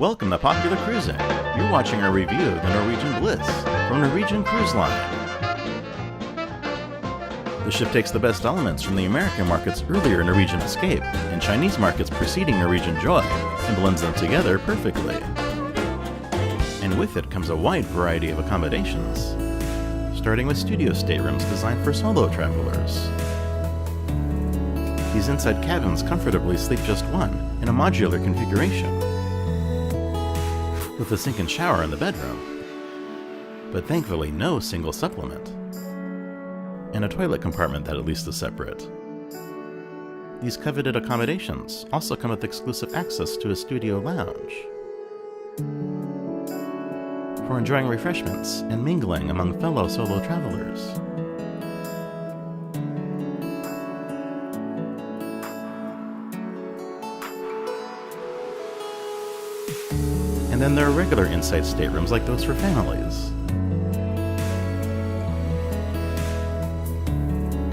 Welcome to Popular Cruising. You're watching a review of the Norwegian Bliss from Norwegian Cruise Line. The ship takes the best elements from the American market's earlier Norwegian Escape and Chinese market's preceding Norwegian Joy and blends them together perfectly. And with it comes a wide variety of accommodations, starting with studio staterooms designed for solo travelers. These inside cabins comfortably sleep just one in a modular configuration, with a sink and shower in the bedroom, but thankfully no single supplement, and a toilet compartment that at least is separate. These coveted accommodations also come with exclusive access to a studio lounge for enjoying refreshments and mingling among fellow solo travelers. And then there are regular inside staterooms like those for families,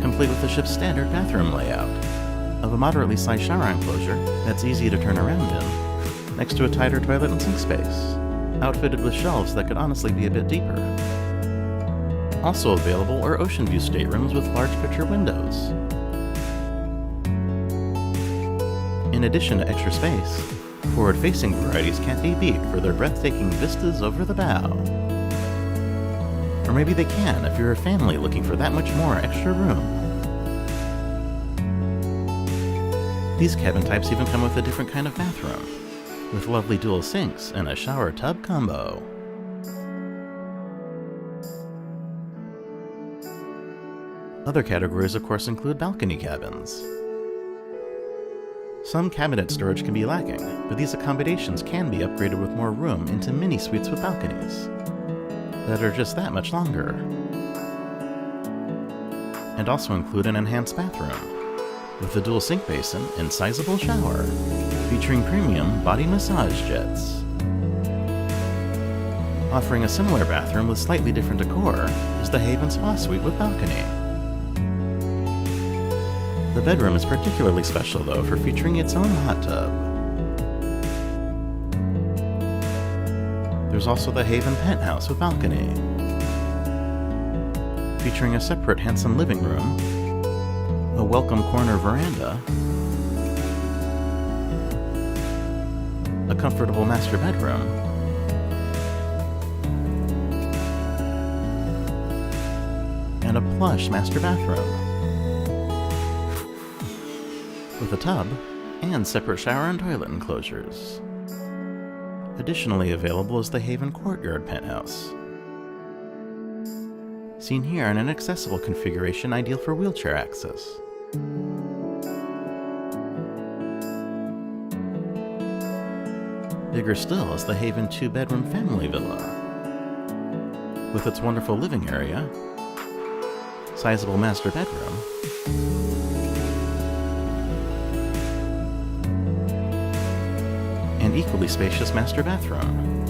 complete with the ship's standard bathroom layout of a moderately sized shower enclosure that's easy to turn around in, next to a tighter toilet and sink space, outfitted with shelves that could honestly be a bit deeper. Also available are ocean view staterooms with large picture windows. In addition to extra space, forward-facing varieties can't be beat for their breathtaking vistas over the bow. Or maybe they can if you're a family looking for that much more extra room. These cabin types even come with a different kind of bathroom, with lovely dual sinks and a shower tub combo. Other categories of course include balcony cabins. Some cabinet storage can be lacking, but these accommodations can be upgraded with more room into mini suites with balconies that are just that much longer, and also include an enhanced bathroom with a dual sink basin and sizable shower, featuring premium body massage jets. Offering a similar bathroom with slightly different decor is the Haven Spa Suite with balcony. The bedroom is particularly special though for featuring its own hot tub. There's also the Haven Penthouse with balcony, featuring a separate handsome living room, a welcome corner veranda, a comfortable master bedroom, and a plush master bathroom with a tub and separate shower and toilet enclosures. Additionally available is the Haven Courtyard Penthouse, seen here in an accessible configuration ideal for wheelchair access. Bigger still is the Haven 2-bedroom family villa, with its wonderful living area, sizable master bedroom, and equally spacious master bathroom,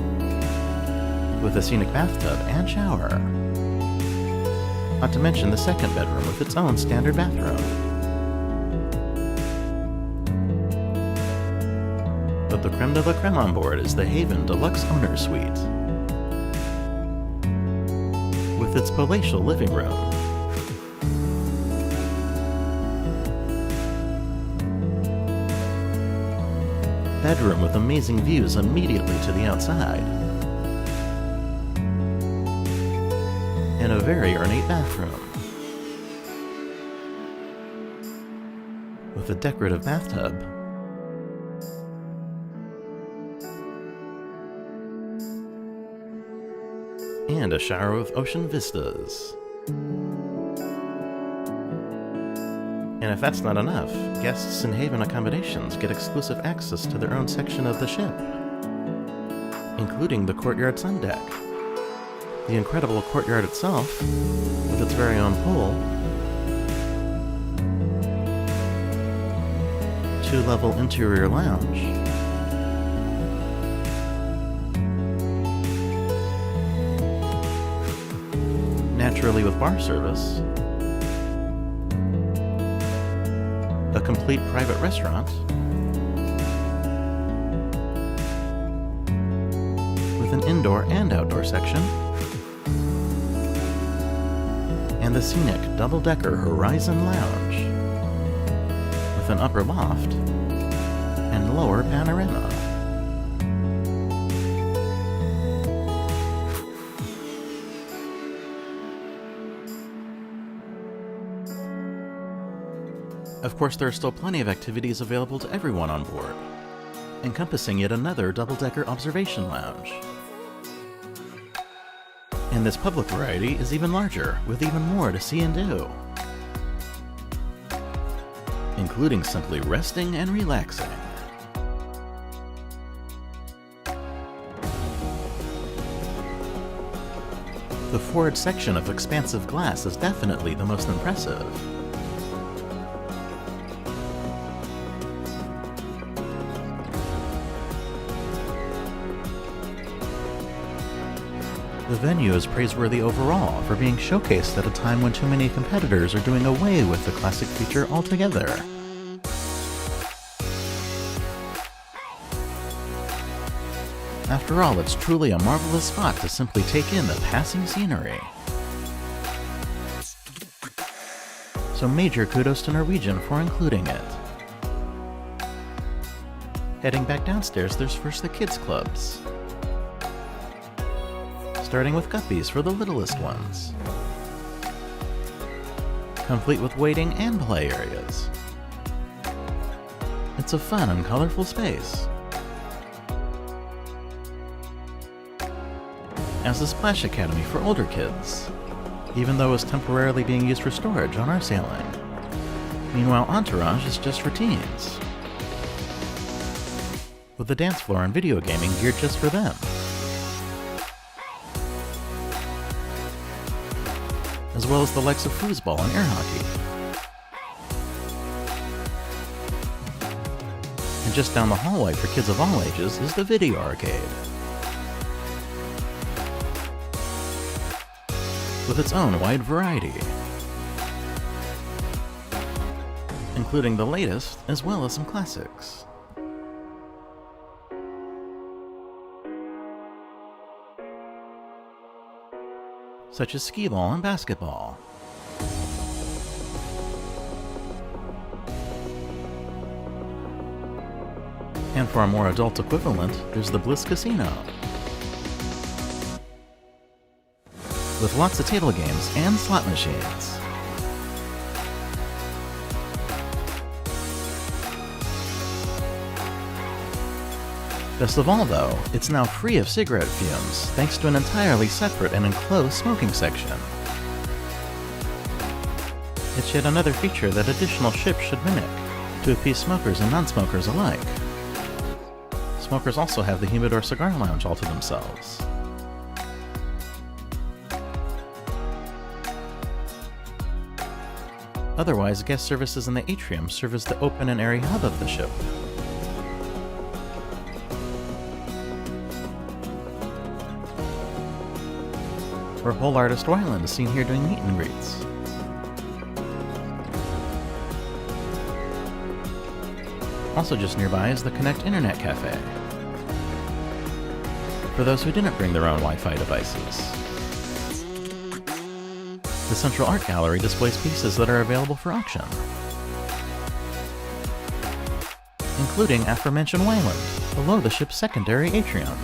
with a scenic bathtub and shower. Not to mention the second bedroom with its own standard bathroom. But the creme de la creme on board is the Haven Deluxe Owner Suite, with its palatial living room, bedroom with amazing views immediately to the outside, and a very ornate bathroom with a decorative bathtub and a shower with ocean vistas. And if that's not enough, guests in Haven accommodations get exclusive access to their own section of the ship, including the courtyard sun deck, the incredible courtyard itself with its very own pool, 2-level interior lounge, naturally with bar service, a complete private restaurant, indoor and outdoor section, and the scenic double-decker Horizon Lounge with an upper loft and lower panorama. Of course, there are still plenty of activities available to everyone on board, encompassing yet another double-decker observation lounge. And this public variety is even larger, with even more to see and do, including simply resting and relaxing. The forward section of expansive glass is definitely the most impressive. The venue is praiseworthy overall for being showcased at a time when too many competitors are doing away with the classic feature altogether. After all, it's truly a marvelous spot to simply take in the passing scenery. So major kudos to Norwegian for including it. Heading back downstairs, there's first the kids' clubs, starting with guppies for the littlest ones, complete with waiting and play areas. It's a fun and colorful space. As the Splash Academy for older kids, even though it's temporarily being used for storage on our sailing. Meanwhile, Entourage is just for teens, with the dance floor and video gaming geared just for them, as well as the likes of foosball and air hockey. And just down the hallway for kids of all ages is the video arcade, with its own wide variety, including the latest as well as some classics. Such as skee-ball and basketball. And for a more adult equivalent, there's the Bliss Casino, with lots of table games and slot machines. Best of all, though, it's now free of cigarette fumes, thanks to an entirely separate and enclosed smoking section. It's yet another feature that additional ships should mimic, to appease smokers and non-smokers alike. Smokers also have the humidor cigar lounge all to themselves. Otherwise, guest services in the atrium serve as the open and airy hub of the ship. Where whole Artist Wyland is seen here doing meet and greets. Also just nearby is the Connect Internet Cafe, for those who didn't bring their own Wi-Fi devices. The Central Art Gallery displays pieces that are available for auction, including aforementioned Wyland, below the ship's secondary atrium,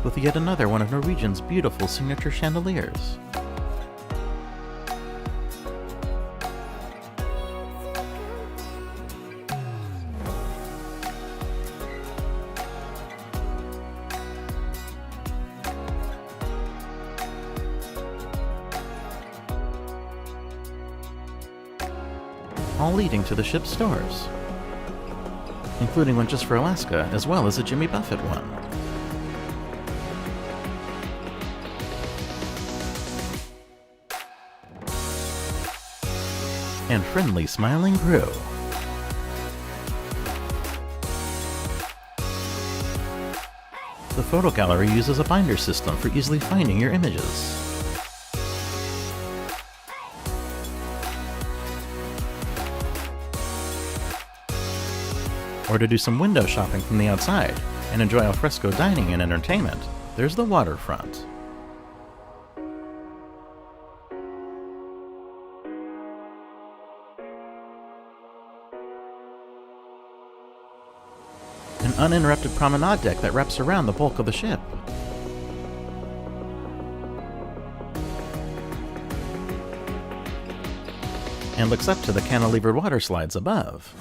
with yet another one of Norwegian's beautiful signature chandeliers. All leading to the ship's stores, including one just for Alaska, as well as a Jimmy Buffett one. And friendly, smiling crew. The photo gallery uses a binder system for easily finding your images. or to do some window shopping from the outside and enjoy alfresco dining and entertainment, there's the waterfront. An uninterrupted promenade deck that wraps around the bulk of the ship. And looks up to the cantilevered water slides above.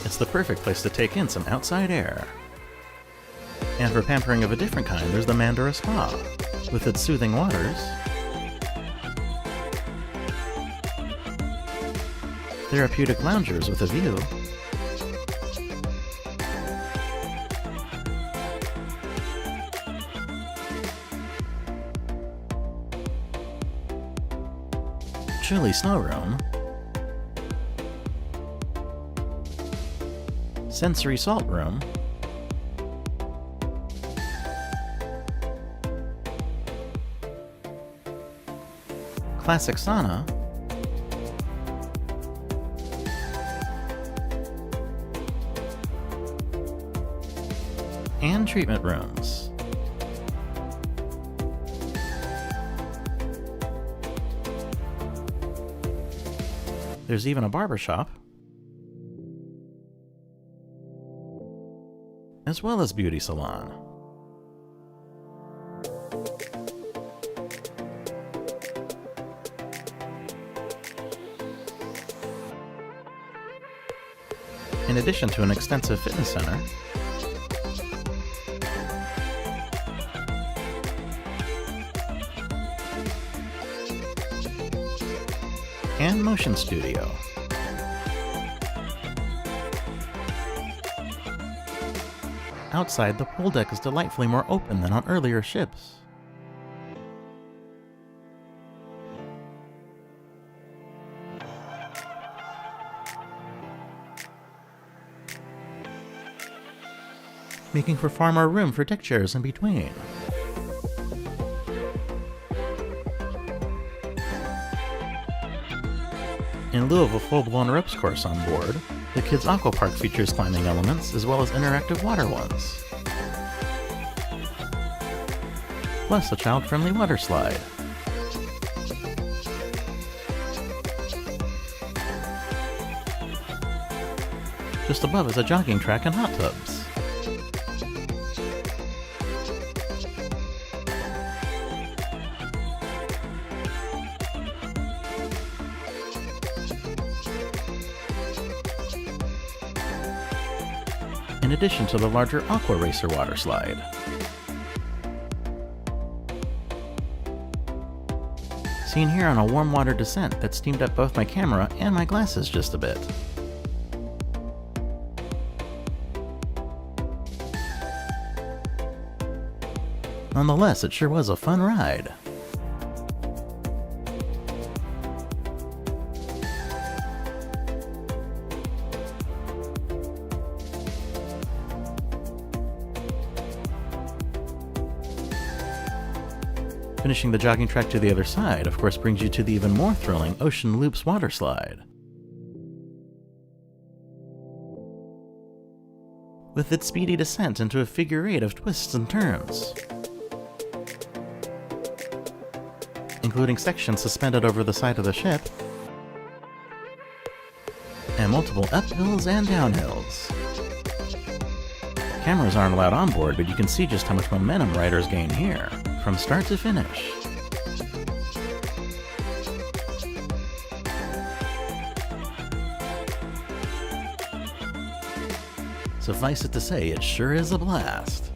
It's the perfect place to take in some outside air. And for pampering of a different kind, there's the Mandara Spa, with its soothing waters, therapeutic loungers with a view, chilly snow room, sensory salt room, classic sauna, and treatment rooms. There's even a barber shop, as well as beauty salon. In addition to an extensive fitness center, and motion studio. Outside, the pool deck is delightfully more open than on earlier ships. Making for far more room for deck chairs in between. In lieu of a full-blown ropes course on board, the kids' aqua park features climbing elements as well as interactive water ones. Plus a child-friendly water slide. Just above is a jogging track and hot tubs. In addition to the larger Aqua Racer water slide. Seen here on a warm water descent that steamed up both my camera and my glasses just a bit. Nonetheless, it sure was a fun ride. Finishing the jogging track to the other side, of course, brings you to the even more thrilling Ocean Loops water slide. With its speedy descent into a figure eight of twists and turns, including sections suspended over the side of the ship, and multiple uphills and downhills. Cameras aren't allowed on board, but you can see just how much momentum riders gain here, from start to finish. Suffice it to say, it sure is a blast.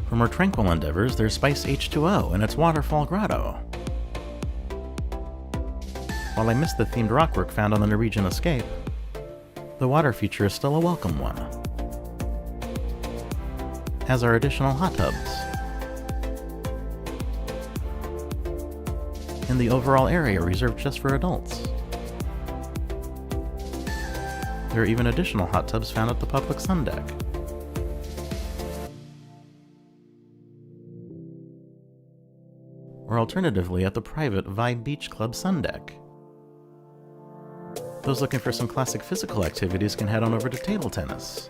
For more tranquil endeavors, there's Spice H2O and its Waterfall Grotto. While I missed the themed rockwork found on the Norwegian Escape, the water feature is still a welcome one, as are additional hot tubs. In the overall area reserved just for adults. There are even additional hot tubs found at the public sun deck. Or alternatively at the private Vibe Beach Club sun deck. Those looking for some classic physical activities can head on over to table tennis.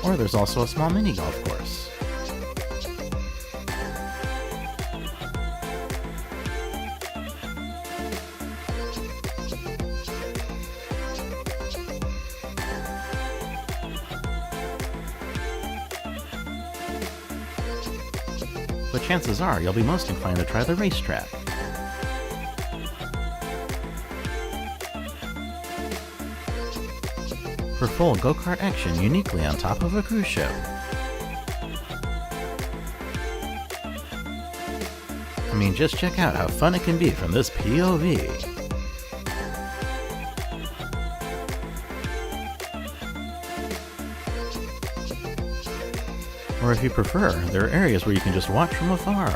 Or there's also a small mini golf course. But chances are you'll be most inclined to try the racetrack. For full go-kart action uniquely on top of a cruise ship. I mean, just check out how fun it can be from this POV. Or if you prefer, there are areas where you can just watch from afar.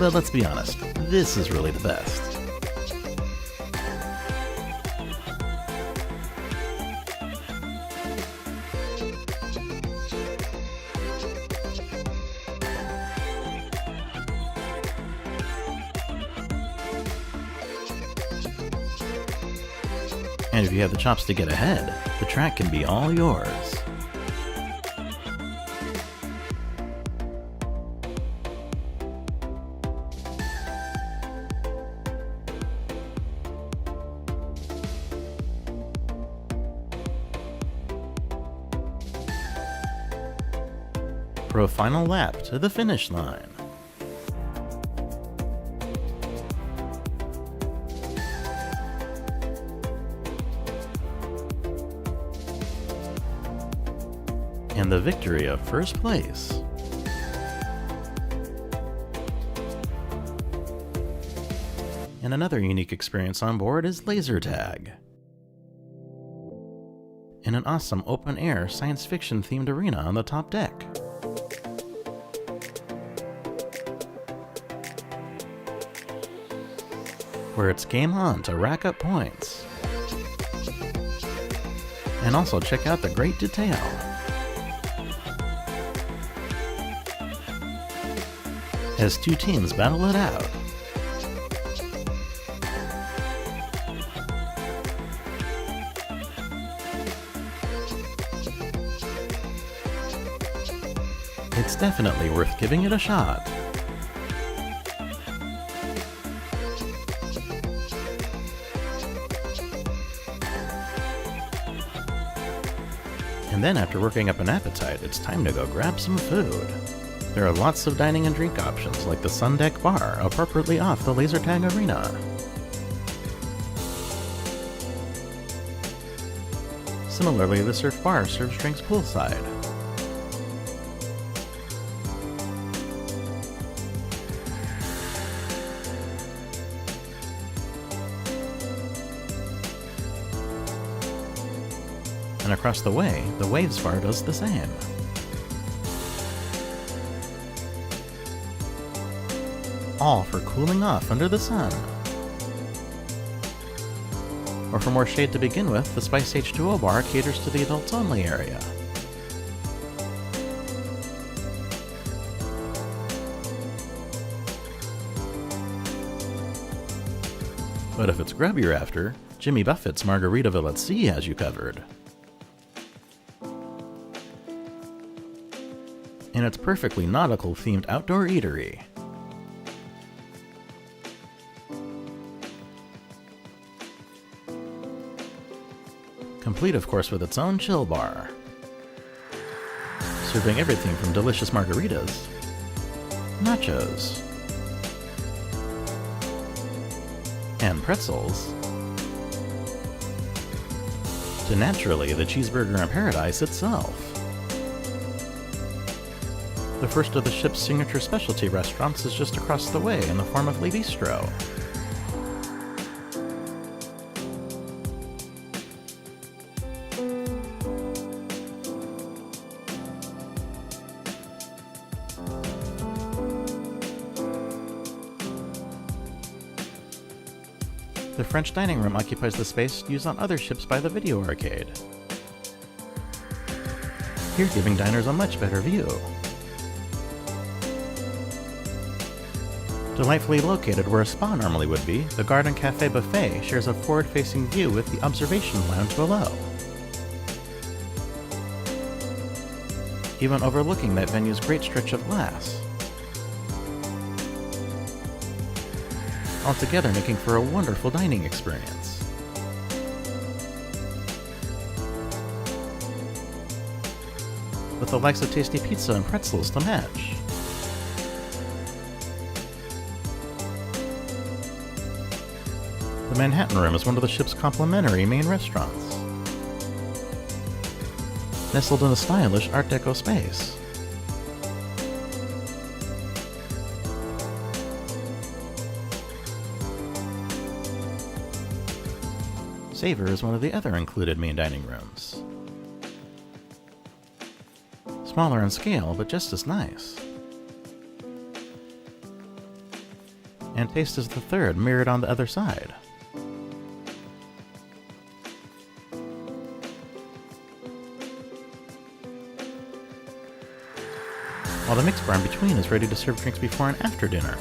But let's be honest, this is really the best. And if you have the chops to get ahead, the track can be all yours. For a final lap to the finish line. And the victory of first place. And another unique experience on board is laser tag. In an awesome open-air science fiction themed arena on the top deck. Where it's game on to rack up points. And also check out the great detail. As two teams battle it out. It's definitely worth giving it a shot. And then after working up an appetite, it's time to go grab some food. There are lots of dining and drink options, like the Sun Deck Bar, appropriately off the laser tag arena. Similarly, the Surf Bar serves drinks poolside. And across the way, the Waves Bar does the same. All for cooling off under the sun. Or for more shade to begin with, the Spice H2O bar caters to the adults only area. But if it's grub you're after, Jimmy Buffett's Margaritaville at Sea has you covered. And it's perfectly nautical themed outdoor eatery. Complete, of course, with its own chill bar. Serving everything from delicious margaritas, nachos, and pretzels, to naturally the cheeseburger in paradise itself. The first of the ship's signature specialty restaurants is just across the way in the form of Le Bistro. The French dining room occupies the space used on other ships by the video arcade, here giving diners a much better view. Delightfully located where a spa normally would be, the Garden Cafe Buffet shares a forward-facing view with the observation lounge below, even overlooking that venue's great stretch of glass, altogether making for a wonderful dining experience. With the likes of tasty pizza and pretzels to match. The Manhattan Room is one of the ship's complimentary main restaurants, nestled in a stylish Art Deco space. Savor is one of the other included main dining rooms. Smaller in scale, but just as nice. And Taste is the third, mirrored on the other side. While the mix bar in between is ready to serve drinks before and after dinner.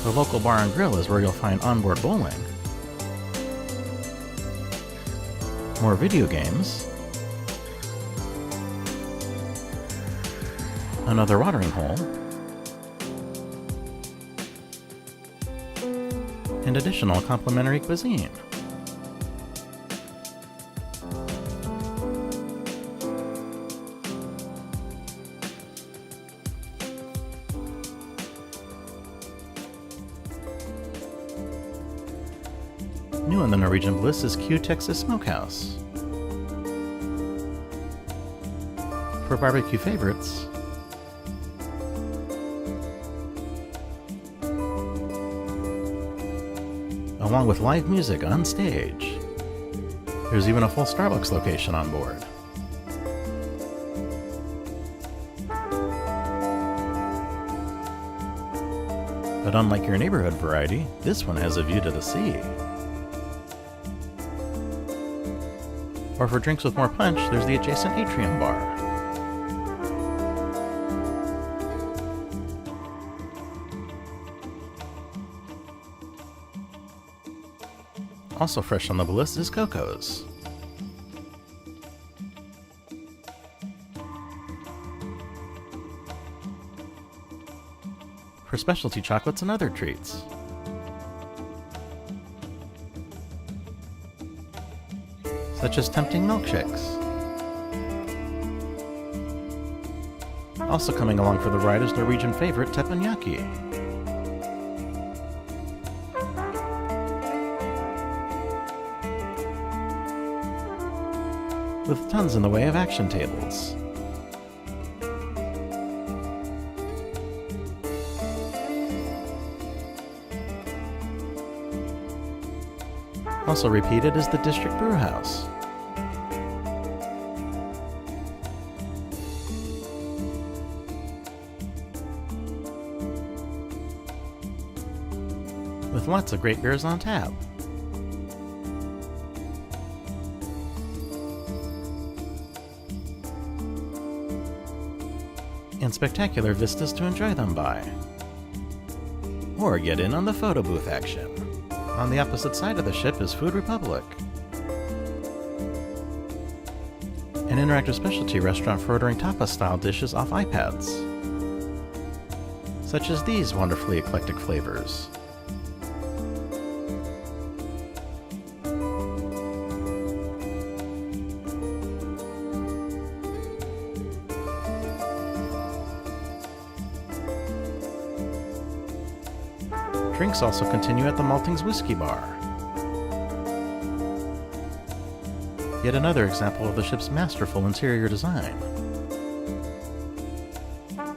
The local bar and grill is where you'll find onboard bowling, more video games, another watering hole, and additional complimentary cuisine. New in the Norwegian Bliss is Q Texas Smokehouse. For barbecue favorites, along with live music on stage. There's even a full Starbucks location on board. But unlike your neighborhood variety, this one has a view to the sea. Or for drinks with more punch, there's the adjacent atrium bar. Also fresh on the Bliss is Coco's. For specialty chocolates and other treats. Such as tempting milkshakes. Also coming along for the ride is Norwegian favorite teppanyaki. With tons in the way of action tables. Also repeated is the District Brew House. With lots of great beers on tap. And spectacular vistas to enjoy them by. Or get in on the photo booth action. On the opposite side of the ship is Food Republic, an interactive specialty restaurant for ordering tapas-style dishes off iPads, such as these wonderfully eclectic flavors. Drinks also continue at the Maltings Whiskey Bar. Yet another example of the ship's masterful interior design.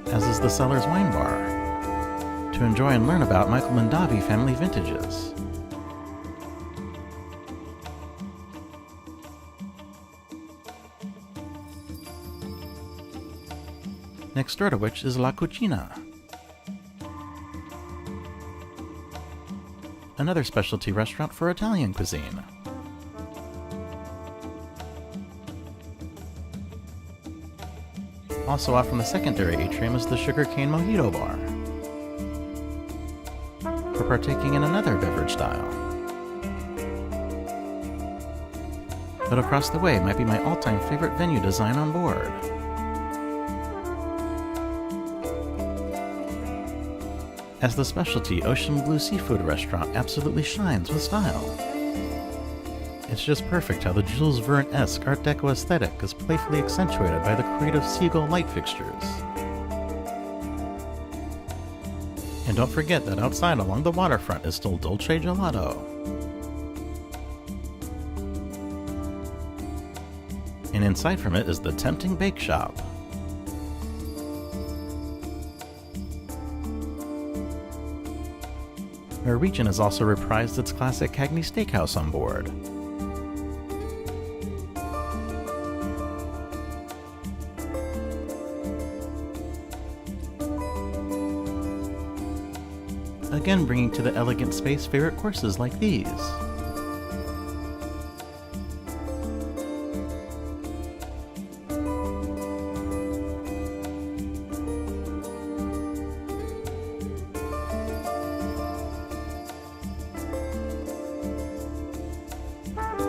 As is the Cellar's Wine Bar, to enjoy and learn about Michael Mondavi family vintages. next door to which is La Cucina, another specialty restaurant for Italian cuisine. Also off from the secondary atrium is the Sugarcane Mojito Bar, for partaking in another beverage style. But across the way might be my all-time favorite venue design on board. As the specialty Ocean Blue Seafood restaurant absolutely shines with style. It's just perfect how the Jules Verne-esque Art Deco aesthetic is playfully accentuated by the creative seagull light fixtures. And don't forget that outside along the waterfront is still Dolce Gelato. And inside from it is the tempting bake shop. Norwegian has also reprised its classic Cagney Steakhouse on board. Again bringing to the elegant space favorite courses like these.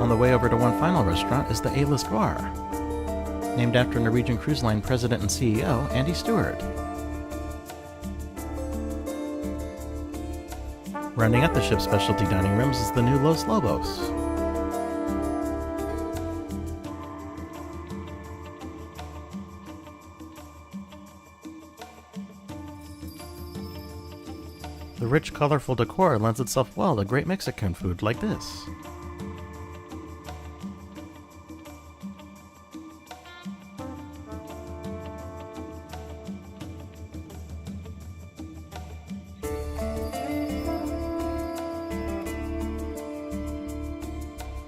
On the way over to one final restaurant is the A-List Bar, named after Norwegian Cruise Line President and CEO Andy Stewart. Rounding out the ship's specialty dining rooms is the new Los Lobos. The rich, colorful decor lends itself well to great Mexican food like this.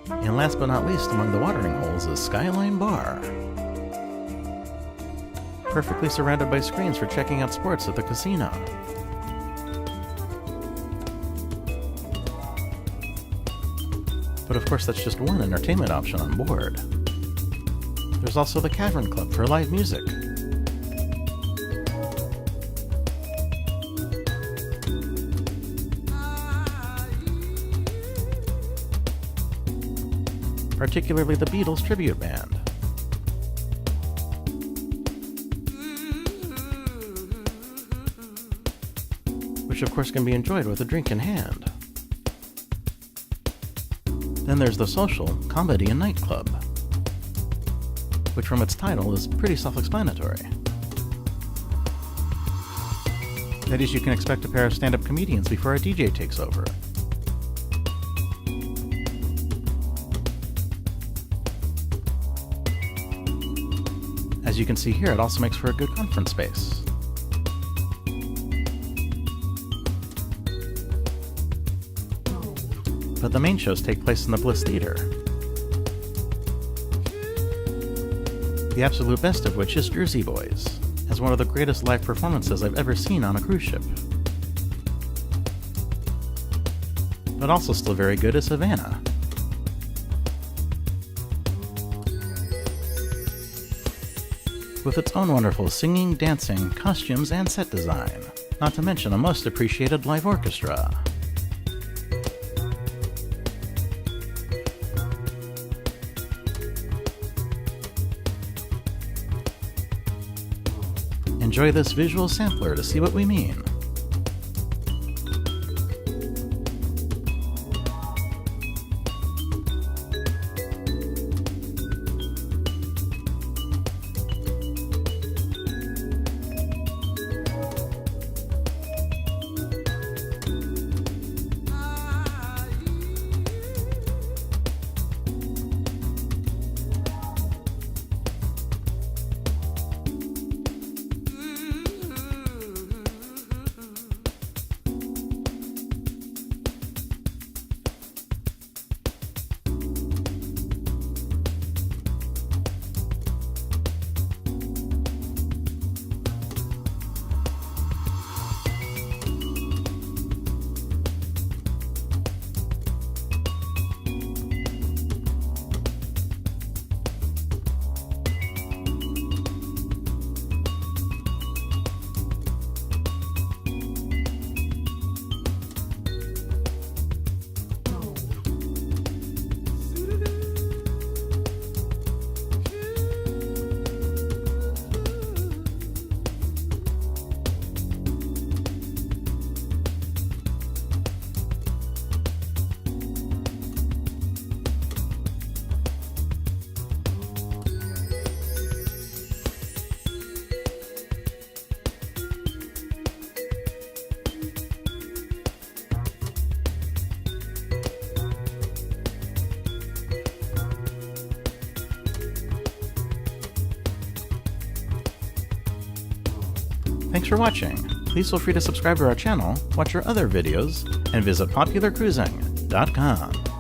And last but not least among the watering holes is Skyline Bar. Perfectly surrounded by screens for checking out sports at the casino. But of course that's just one entertainment option on board. There's also the Cavern Club for live music. Particularly the Beatles tribute band. Which of course can be enjoyed with a drink in hand. Then there's the Social, Comedy and Nightclub, which from its title is pretty self-explanatory. That is, you can expect a pair of stand-up comedians before a DJ takes over. As you can see here, it also makes for a good conference space. But the main shows take place in the Bliss Theater. The absolute best of which is Jersey Boys, as one of the greatest live performances I've ever seen on a cruise ship. But also still very good is Havana. With its own wonderful singing, dancing, costumes, and set design, not to mention a most appreciated live orchestra. Enjoy this visual sampler to see what we mean. Thanks for watching. Please feel free to subscribe to our channel, watch our other videos, and visit popularcruising.com.